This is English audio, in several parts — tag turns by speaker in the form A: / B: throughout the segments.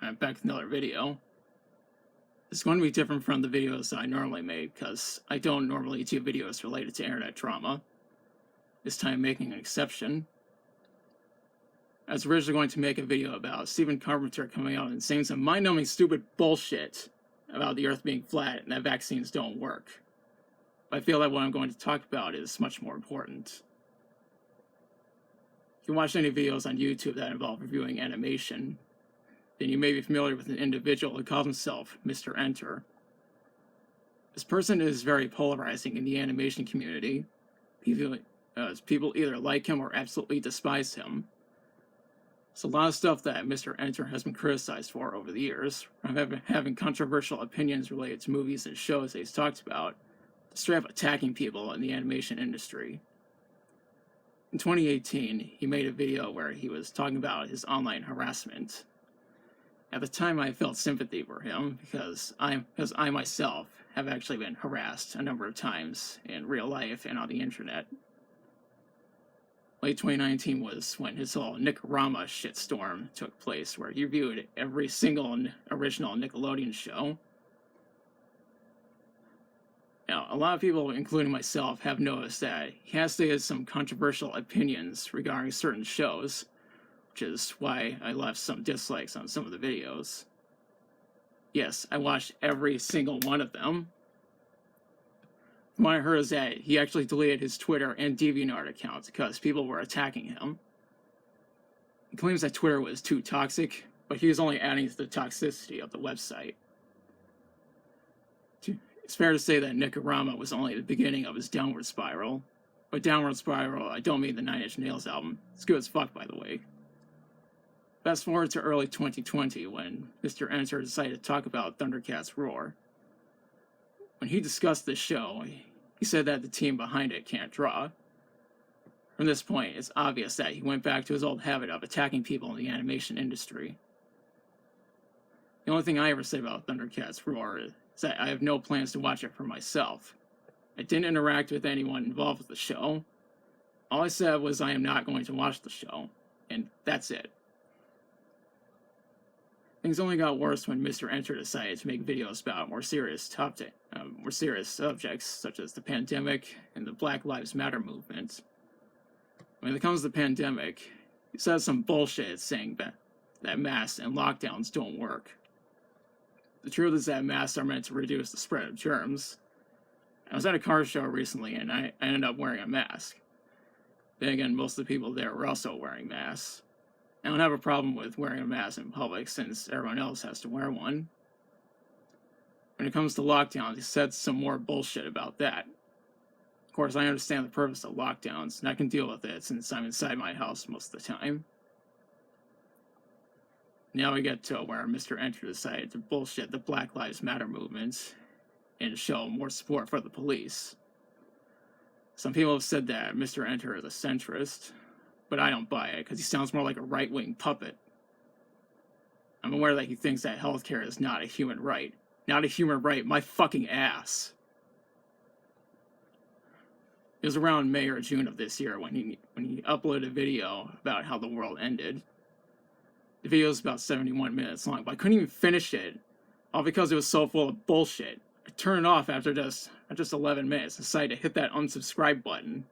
A: I'm back with another video. It's going to be different from the videos that I normally make because I don't normally do videos related to internet trauma. This time I'm making an exception. I was originally going to make a video about Stephen Carpenter coming out and saying some mind-numbing stupid bullshit about the earth being flat and that vaccines don't work. But I feel that what I'm going to talk about is much more important. If you watch any videos on YouTube that involve reviewing animation, then you may be familiar with an individual who calls himself Mr. Enter. This person is very polarizing in the animation community. People either like him or absolutely despise him. There's a lot of stuff that Mr. Enter has been criticized for over the years, from having controversial opinions related to movies and shows that he's talked about, to straight up attacking people in the animation industry. In 2018, he made a video where he was talking about his online harassment. At the time, I felt sympathy for him because I myself have actually been harassed a number of times in real life and on the internet. Late 2019 was when his whole Nick-A-Rama shitstorm took place, where he reviewed every single original Nickelodeon show. Now, a lot of people, including myself, have noticed that he has stated some controversial opinions regarding certain shows, which is why I left some dislikes on some of the videos. Yes, I watched every single one of them. From what I heard is that he actually deleted his Twitter and DeviantArt accounts because people were attacking him. He claims that Twitter was too toxic, but he was only adding to the toxicity of the website. It's fair to say that Nick-A-Rama was only the beginning of his downward spiral. By downward spiral, I don't mean the Nine Inch Nails album. It's good as fuck, by the way. Fast forward to early 2020 when Mr. Enter decided to talk about Thundercats Roar. When he discussed this show, he said that the team behind it can't draw. From this point, it's obvious that he went back to his old habit of attacking people in the animation industry. The only thing I ever say about Thundercats Roar is that I have no plans to watch it for myself. I didn't interact with anyone involved with the show. All I said was I am not going to watch the show, and that's it. Things only got worse when Mr. Enter decided to make videos about more serious subjects, such as the pandemic and the Black Lives Matter movement. When it comes to the pandemic, he says some bullshit saying that masks and lockdowns don't work. The truth is that masks are meant to reduce the spread of germs. I was at a car show recently and I ended up wearing a mask. Then again, most of the people there were also wearing masks. I don't have a problem with wearing a mask in public since everyone else has to wear one. When it comes to lockdowns, he said some more bullshit about that. Of course, I understand the purpose of lockdowns, and I can deal with it since I'm inside my house most of the time. Now we get to where Mr. Enter decided to bullshit the Black Lives Matter movement and show more support for the police. Some people have said that Mr. Enter is a centrist, but I don't buy it because he sounds more like a right-wing puppet. I'm aware that he thinks that healthcare is not a human right. Not a human right, my fucking ass. It was around May or June of this year when he uploaded a video about how the world ended. The video was about 71 minutes long, but I couldn't even finish it, all because it was so full of bullshit. I turned it off after just 11 minutes and decided to hit that unsubscribe button.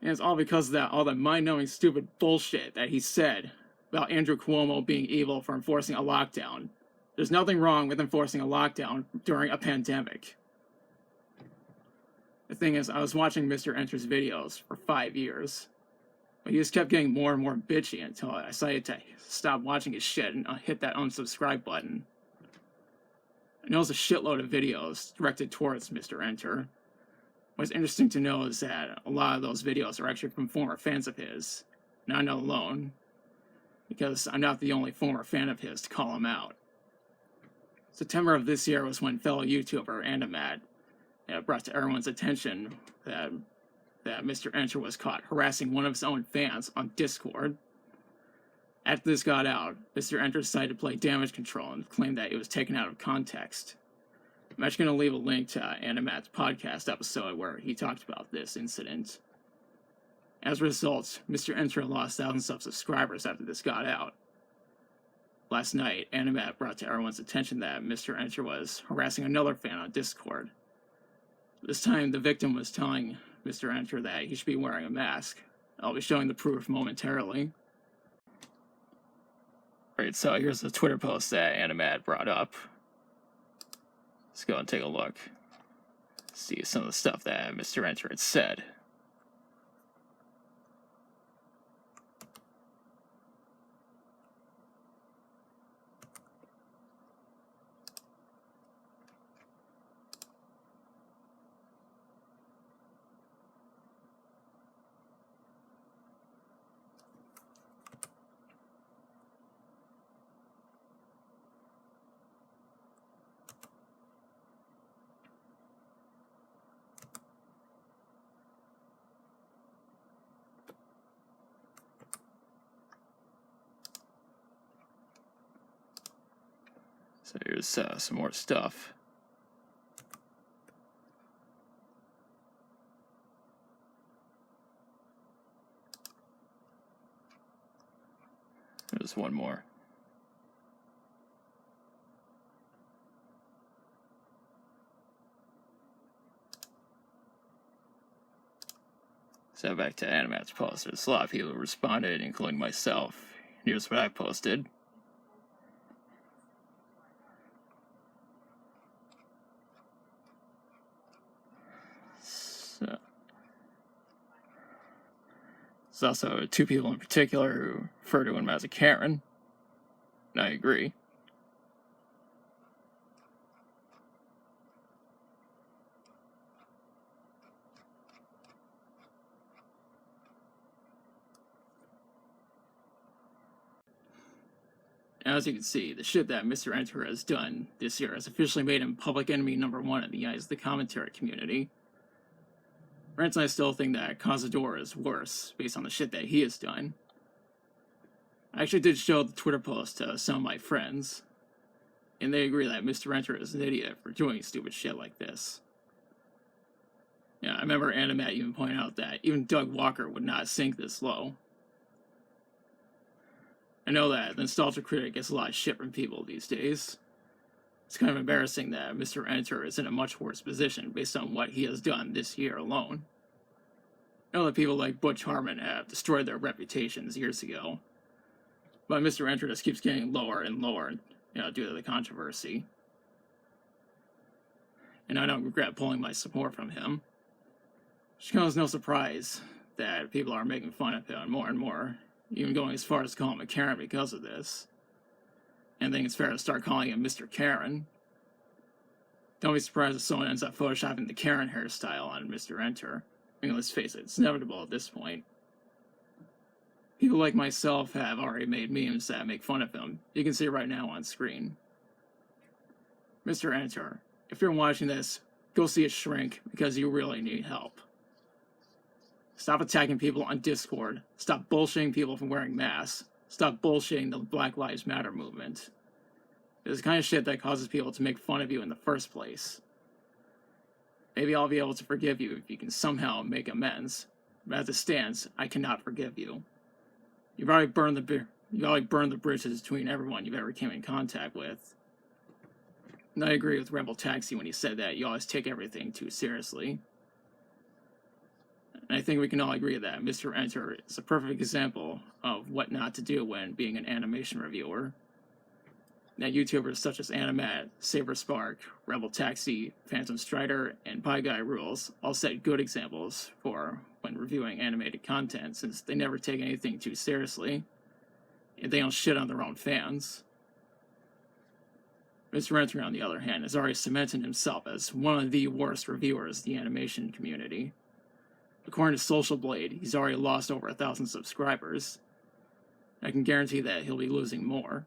A: And it's all because of that, all the mind-numbing stupid bullshit that he said about Andrew Cuomo being evil for enforcing a lockdown. There's nothing wrong with enforcing a lockdown during a pandemic. The thing is, I was watching Mr. Enter's videos for 5 years, but he just kept getting more and more bitchy until I decided to stop watching his shit and hit that unsubscribe button. I know there's a shitload of videos directed towards Mr. Enter. What's interesting to know is that a lot of those videos are actually from former fans of his, and I'm not alone, because I'm not the only former fan of his to call him out. September of this year was when fellow YouTuber Animat brought to everyone's attention that Mr. Enter was caught harassing one of his own fans on Discord. After this got out, Mr. Enter decided to play damage control and claimed that it was taken out of context. I'm actually going to leave a link to Animat's podcast episode where he talked about this incident. As a result, Mr. Enter lost thousands of subscribers after this got out. Last night, Animat brought to everyone's attention that Mr. Enter was harassing another fan on Discord. This time, the victim was telling Mr. Enter that he should be wearing a mask. I'll be showing the proof momentarily. Alright, so here's the Twitter post that Animat brought up. Let's go and take a look. See some of the stuff that Mr. Enter had said. So here's some more stuff. There's one more. So back to Animat's post. There's a lot of people who responded, including myself. Here's what I posted. So, there's also two people in particular who refer to him as a Karen. And I agree. As you can see, the shit that Mr. Enter has done this year has officially made him public enemy #1 in the eyes of the commentary community. Rance and I still think that Cazador is worse, based on the shit that he has done. I actually did show the Twitter post to some of my friends, and they agree that Mr. Enter is an idiot for doing stupid shit like this. Yeah, I remember Animat even pointing out that even Doug Walker would not sink this low. I know that the Nostalgia Critic gets a lot of shit from people these days. It's kind of embarrassing that Mr. Enter is in a much worse position based on what he has done this year alone. I know that people like Butch Hartman have destroyed their reputations years ago, but Mr. Enter just keeps getting lower and lower, due to the controversy. And I don't regret pulling my support from him. It should come as no surprise that people are making fun of him more and more, even going as far as to call him a Karen because of this. And I think it's fair to start calling him Mr. Karen. Don't be surprised if someone ends up photoshopping the Karen hairstyle on Mr. Enter. I mean, let's face it, it's inevitable at this point. People like myself have already made memes that make fun of him. You can see it right now on screen. Mr. Enter, if you're watching this, go see a shrink because you really need help. Stop attacking people on Discord. Stop bullshitting people from wearing masks. Stop bullshitting the Black Lives Matter movement. It's the kind of shit that causes people to make fun of you in the first place. Maybe I'll be able to forgive you if you can somehow make amends. But as it stands, I cannot forgive you. You've already burned the bridges between everyone you've ever came in contact with. And I agree with Rebel Taxi when he said that you always take everything too seriously. And I think we can all agree that Mr. Enter is a perfect example of what not to do when being an animation reviewer. Now, YouTubers such as Animat, SaberSpark, Rebel Taxi, Phantom Strider, and Pie Guy Rules all set good examples for when reviewing animated content, since they never take anything too seriously, and they don't shit on their own fans. Mr. Enter, on the other hand, has already cemented himself as one of the worst reviewers in the animation community. According to Social Blade, he's already lost over 1,000 subscribers. I can guarantee that he'll be losing more.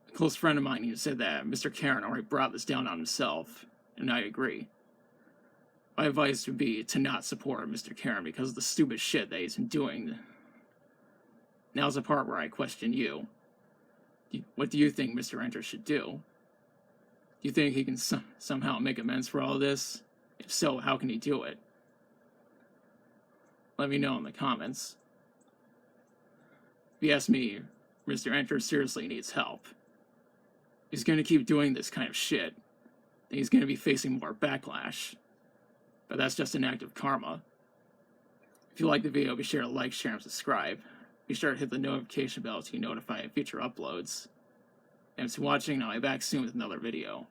A: A close friend of mine even said that Mr. Karen already brought this down on himself, and I agree. My advice would be to not support Mr. Karen because of the stupid shit that he's been doing. Now's the part where I question you. What do you think Mr. Enter should do? Do you think he can somehow make amends for all this? If so, how can he do it? Let me know in the comments. If you ask me, Mr. Enter seriously needs help. He's going to keep doing this kind of shit, and he's going to be facing more backlash. But that's just an act of karma. If you like the video, be sure to like, share, and subscribe. Be sure to hit the notification bell to be notified of future uploads. Thanks for watching, and I'll be back soon with another video.